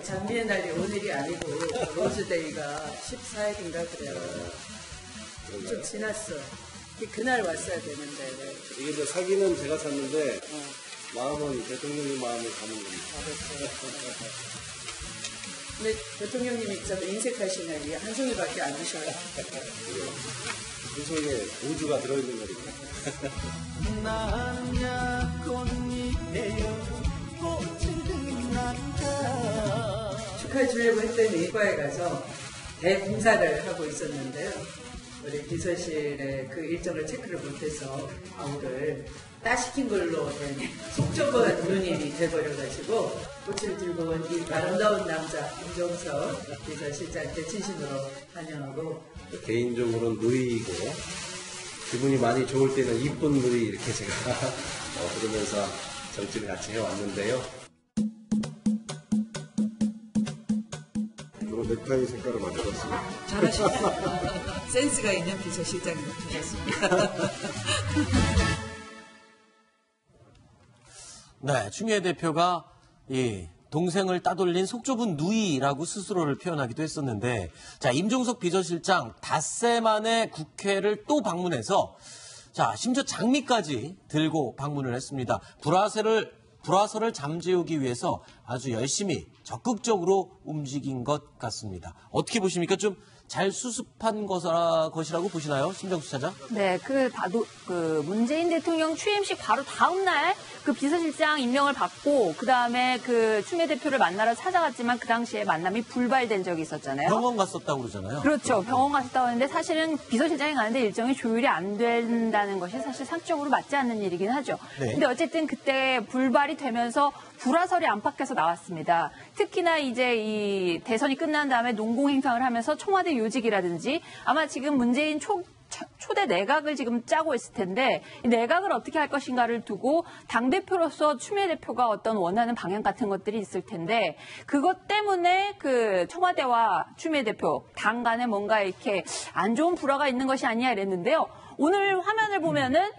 장미의 날이 오늘이 아니고 로즈데이가 14일인가 그래요. 좀 지났어. 그날 왔어야 되는데. 이게 이제 사기는 제가 샀는데 마음은 대통령님 마음을 담은 겁니다. 근데 대통령님이 좀 인색하시네. 이게 한 송이밖에 안 주셔요. 그 속에 우주가 들어있는 거니까. 축하해 주려고 했더니 과에 가서 대공사를 하고 있었는데요. 우리 비서실에 그 일정을 체크를 못해서 아우를 따시킨 걸로 된 속좁은 누님이 돼버려가지고 꽃을 들고 온 이 아름다운 남자 임종석 비서실장한테 진심으로 환영하고, 개인적으로는 누이고 기분이 많이 좋을 때는 이쁜 누이 이렇게 제가 부르면서 정치를 같이 해왔는데요. 주로 넥타이 색깔을 만들었습니다. 잘하시네요. 센스가 있는 비서실장님 되셨습니다. 네, 추미애 대표가 이 동생을 따돌린 속 좁은 누이라고 스스로를 표현하기도 했었는데, 자, 임종석 비서실장 닷새 만에 국회를 또 방문해서, 자, 심지어 장미까지 들고 방문을 했습니다. 불화설을 잠재우기 위해서 아주 열심히 적극적으로 움직인 것 같습니다. 어떻게 보십니까? 좀 잘 수습한 것이라고 보시나요? 심정수 차장? 네, 문재인 대통령 취임식 바로 다음 날 그 비서실장 임명을 받고, 그 다음에 그 추미애 대표를 만나러 찾아갔지만 그 당시에 만남이 불발된 적이 있었잖아요. 병원 갔었다고 그러잖아요. 그렇죠. 병원 갔었다고 하는데 사실은 비서실장이 가는데 일정이 조율이 안 된다는 것이 사실 상식적으로 맞지 않는 일이긴 하죠. 네. 근데 어쨌든 그때 불발이 되면서 불화설이 안팎에서 나왔습니다. 특히나 이제 이 대선이 끝난 다음에 농공행상을 하면서 청와대 요직이라든지 아마 지금 문재인 초대 내각을 지금 짜고 있을 텐데, 이 내각을 어떻게 할 것인가를 두고 당대표로서 추미애 대표가 어떤 원하는 방향 같은 것들이 있을 텐데, 그것 때문에 그 청와대와 추미애 대표 당 간에 뭔가 이렇게 안 좋은 불화가 있는 것이 아니냐 이랬는데요. 오늘 화면을 보면은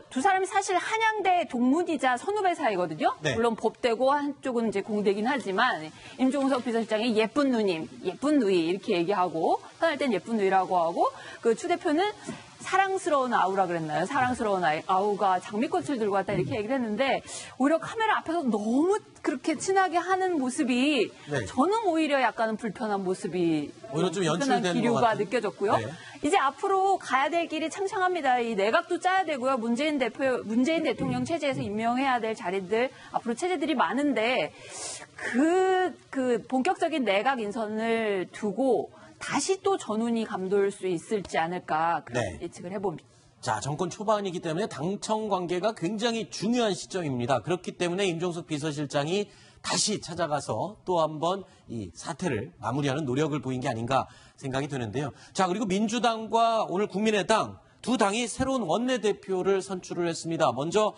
두 사람이 사실 한양대 동문이자 선후배 사이거든요. 네. 물론 법대고 한쪽은 이제 공대긴 하지만, 임종석 비서실장이 예쁜 누님, 예쁜 누이 이렇게 얘기하고, 편할 땐 예쁜 누이라고 하고, 그 추 대표는 사랑스러운 아우라 그랬나요? 사랑스러운 아우가 장미꽃을 들고 왔다 이렇게 얘기를 했는데, 오히려 카메라 앞에서 너무 그렇게 친하게 하는 모습이 네. 저는 오히려 약간은 불편한 모습이, 오히려 좀 불편한 연출된 기류가 것 같은. 느껴졌고요. 네. 이제 앞으로 가야 될 길이 창창합니다. 이 내각도 짜야 되고요. 문재인 대통령 체제에서 임명해야 될 자리들, 앞으로 체제들이 많은데, 그 본격적인 내각 인선을 두고 다시 또 전운이 감돌 수 있을지 않을까, 그런 네. 예측을 해봅니다. 자, 정권 초반이기 때문에 당청 관계가 굉장히 중요한 시점입니다. 그렇기 때문에 임종석 비서실장이 다시 찾아가서 또 한번 이 사태를 마무리하는 노력을 보인 게 아닌가 생각이 드는데요. 자, 그리고 민주당과 오늘 국민의당 두 당이 새로운 원내대표를 선출을 했습니다. 먼저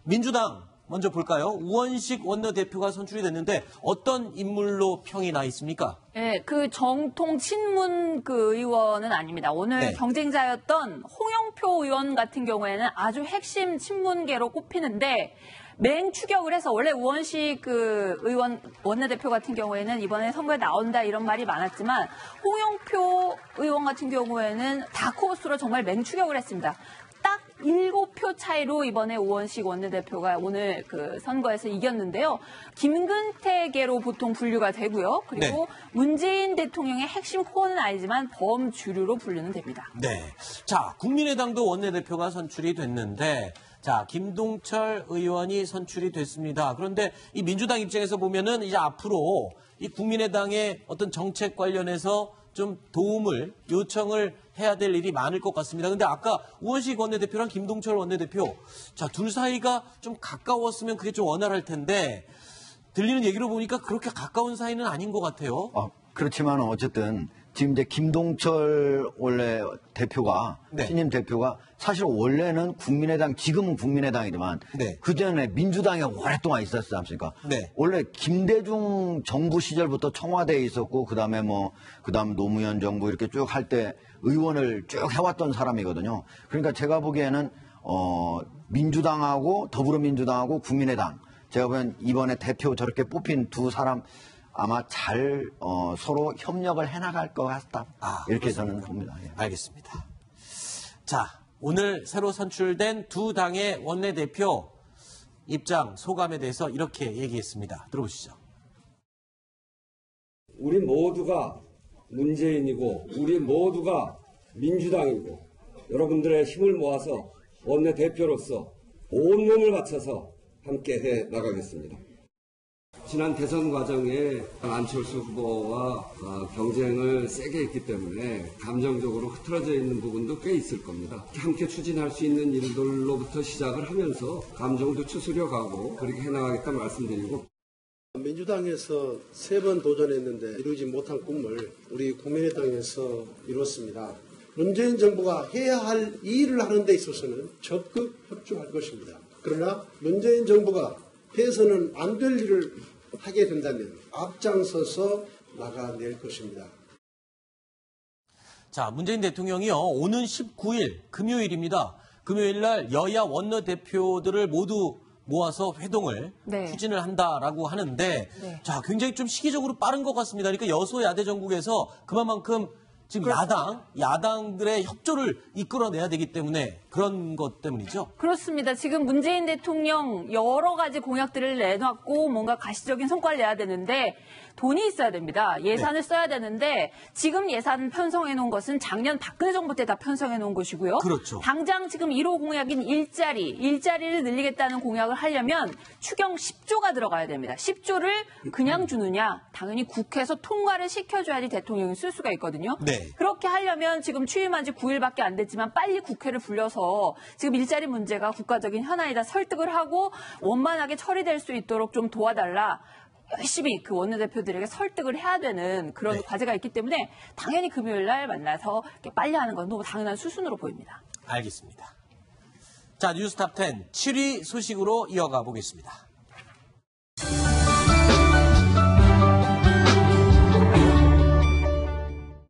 민주당 먼저 볼까요? 우원식 원내대표가 선출이 됐는데 어떤 인물로 평이 나 있습니까? 네, 그 정통 친문 그 의원은 아닙니다. 오늘 네. 경쟁자였던 홍영표 의원 같은 경우에는 아주 핵심 친문계로 꼽히는데, 맹추격을 해서, 원래 우원식 그 의원 원내대표 같은 경우에는 이번에 선거에 나온다 이런 말이 많았지만, 홍영표 의원 같은 경우에는 다크호스로 정말 맹추격을 했습니다. 딱 7표 차이로 이번에 우원식 원내대표가 오늘 그 선거에서 이겼는데요. 김근태계로 보통 분류가 되고요. 그리고 네. 문재인 대통령의 핵심 코어는 아니지만 범주류로 분류는 됩니다. 네. 자, 국민의당도 원내대표가 선출이 됐는데, 자, 김동철 의원이 선출이 됐습니다. 그런데 이 민주당 입장에서 보면은 이제 앞으로 이 국민의당의 어떤 정책 관련해서 좀 도움을 요청을 해야 될 일이 많을 것 같습니다. 근데 아까 우원식 원내대표랑 김동철 원내대표, 자, 둘 사이가 좀 가까웠으면 그게 좀 원활할 텐데, 들리는 얘기로 보니까 그렇게 가까운 사이는 아닌 것 같아요. 그렇지만 어쨌든 지금 이제 김동철 원래 대표가 네. 신임 대표가 사실 원래는 국민의당 지금은 국민의당이지만 네. 그 전에 민주당에 오랫동안 있었지 않습니까? 네. 원래 김대중 정부 시절부터 청와대에 있었고 그다음에 그다음 노무현 정부 이렇게 쭉 할 때 의원을 쭉 해왔던 사람이거든요. 그러니까 제가 보기에는 민주당하고 더불어민주당하고 국민의당 제가 보기엔 이번에 대표 저렇게 뽑힌 두 사람 아마 잘 서로 협력을 해나갈 것 같다. 이렇게 저는 봅니다. 예. 알겠습니다. 자, 오늘 새로 선출된 두 당의 원내대표 입장, 소감에 대해서 이렇게 얘기했습니다. 들어보시죠. 우리 모두가 문재인이고 우리 모두가 민주당이고 여러분들의 힘을 모아서 원내대표로서 온몸을 바쳐서 함께해 나가겠습니다. 지난 대선 과정에 안철수 후보와 경쟁을 세게 했기 때문에 감정적으로 흐트러져 있는 부분도 꽤 있을 겁니다. 함께 추진할 수 있는 일들로부터 시작을 하면서 감정도 추스려가고 그렇게 해나가겠다 말씀드리고 민주당에서 3번 도전했는데 이루지 못한 꿈을 우리 국민의당에서 이뤘습니다. 문재인 정부가 해야 할 일을 하는 데 있어서는 적극 협조할 것입니다. 그러나 문재인 정부가 해서는 안 될 일을 하게 된다면 앞장서서 나가낼 것입니다. 자, 문재인 대통령이요, 오는 19일 금요일입니다. 금요일 날 여야 원내대표들을 모두 모아서 회동을 네. 추진을 한다라고 하는데, 네. 자, 굉장히 좀 시기적으로 빠른 것 같습니다. 그러니까 여소야대 정국에서 그만큼 지금 야당들의 협조를 이끌어내야 되기 때문에 그런 것 때문이죠. 그렇습니다. 지금 문재인 대통령 여러 가지 공약들을 내놨고 뭔가 가시적인 성과를 내야 되는데 돈이 있어야 됩니다. 예산을 써야 되는데 지금 예산 편성해 놓은 것은 작년 박근혜 정부 때 다 편성해 놓은 것이고요. 그렇죠. 당장 지금 1호 공약인 일자리를 늘리겠다는 공약을 하려면 추경 10조가 들어가야 됩니다. 10조를 그냥 주느냐? 당연히 국회에서 통과를 시켜줘야지 대통령이 쓸 수가 있거든요. 네. 그렇게 하려면 지금 취임한 지 9일밖에 안 됐지만 빨리 국회를 불려서 지금 일자리 문제가 국가적인 현안이다 설득을 하고 원만하게 처리될 수 있도록 좀 도와달라. 열심히 그 원내대표들에게 설득을 해야 되는 그런 과제가 있기 때문에 당연히 금요일 날 만나서 이렇게 빨리 하는 건 너무 당연한 수순으로 보입니다. 알겠습니다. 자, 뉴스탑 10 7위 소식으로 이어가 보겠습니다.